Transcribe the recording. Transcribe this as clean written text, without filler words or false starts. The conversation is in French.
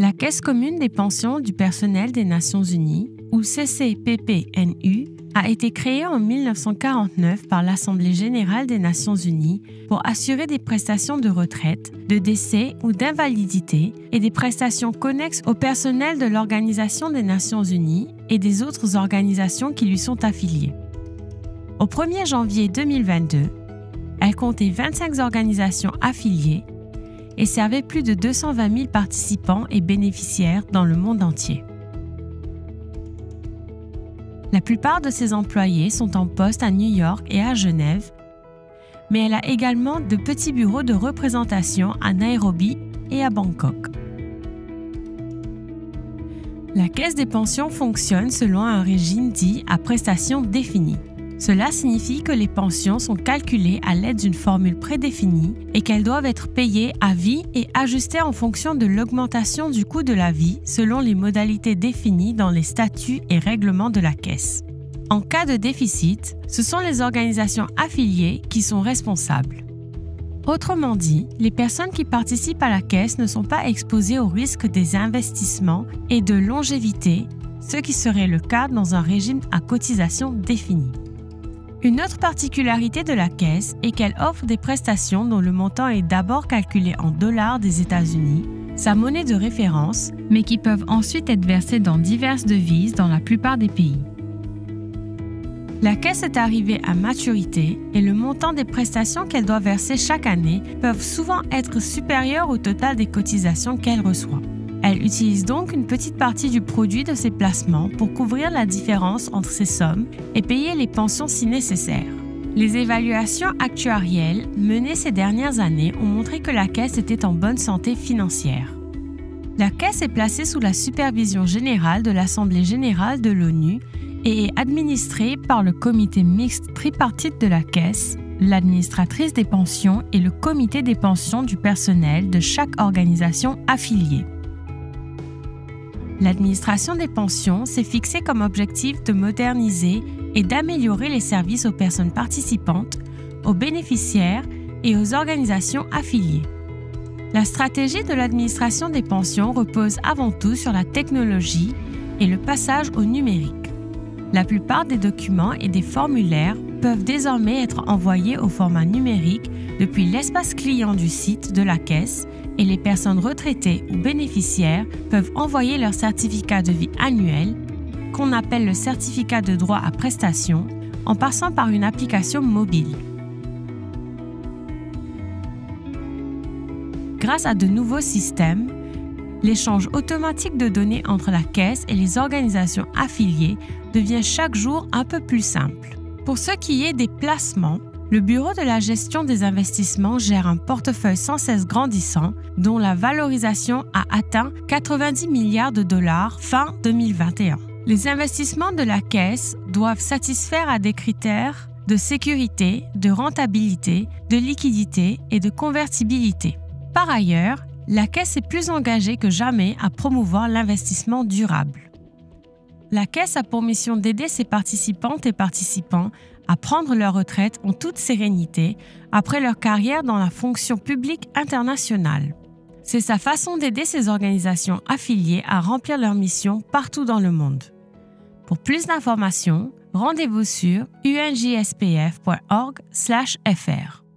La Caisse commune des pensions du personnel des Nations unies, ou CCPPNU, a été créée en 1949 par l'Assemblée générale des Nations unies pour assurer des prestations de retraite, de décès ou d'invalidité et des prestations connexes au personnel de l'Organisation des Nations unies et des autres organisations qui lui sont affiliées. Au 1er janvier 2022, elle comptait 25 organisations affiliées et servait plus de 220 000 participants et bénéficiaires dans le monde entier. La plupart de ses employés sont en poste à New York et à Genève, mais elle a également de petits bureaux de représentation à Nairobi et à Bangkok. La Caisse des pensions fonctionne selon un régime dit à prestations définies. Cela signifie que les pensions sont calculées à l'aide d'une formule prédéfinie et qu'elles doivent être payées à vie et ajustées en fonction de l'augmentation du coût de la vie selon les modalités définies dans les statuts et règlements de la Caisse. En cas de déficit, ce sont les organisations affiliées qui sont responsables. Autrement dit, les personnes qui participent à la Caisse ne sont pas exposées au risque des investissements et de longévité, ce qui serait le cas dans un régime à cotisation définie. Une autre particularité de la Caisse est qu'elle offre des prestations dont le montant est d'abord calculé en dollars des États-Unis, sa monnaie de référence, mais qui peuvent ensuite être versées dans diverses devises dans la plupart des pays. La Caisse est arrivée à maturité et le montant des prestations qu'elle doit verser chaque année peuvent souvent être supérieurs au total des cotisations qu'elle reçoit. Elle utilise donc une petite partie du produit de ses placements pour couvrir la différence entre ces sommes et payer les pensions si nécessaire. Les évaluations actuarielles menées ces dernières années ont montré que la Caisse était en bonne santé financière. La Caisse est placée sous la supervision générale de l'Assemblée générale de l'ONU et est administrée par le comité mixte tripartite de la Caisse, l'administratrice des pensions et le comité des pensions du personnel de chaque organisation affiliée. L'administration des pensions s'est fixée comme objectif de moderniser et d'améliorer les services aux personnes participantes, aux bénéficiaires et aux organisations affiliées. La stratégie de l'administration des pensions repose avant tout sur la technologie et le passage au numérique. La plupart des documents et des formulaires peuvent désormais être envoyés au format numérique depuis l'espace client du site de la Caisse et les personnes retraitées ou bénéficiaires peuvent envoyer leur certificat de vie annuel, qu'on appelle le certificat de droit à prestation, en passant par une application mobile. Grâce à de nouveaux systèmes, l'échange automatique de données entre la Caisse et les organisations affiliées devient chaque jour un peu plus simple. Pour ce qui est des placements, le Bureau de la gestion des investissements gère un portefeuille sans cesse grandissant dont la valorisation a atteint 90 milliards de dollars fin 2021. Les investissements de la Caisse doivent satisfaire à des critères de sécurité, de rentabilité, de liquidité et de convertibilité. Par ailleurs, la Caisse est plus engagée que jamais à promouvoir l'investissement durable. La Caisse a pour mission d'aider ses participantes et participants à prendre leur retraite en toute sérénité après leur carrière dans la fonction publique internationale. C'est sa façon d'aider ces organisations affiliées à remplir leur mission partout dans le monde. Pour plus d'informations, rendez-vous sur unjspf.org/fr.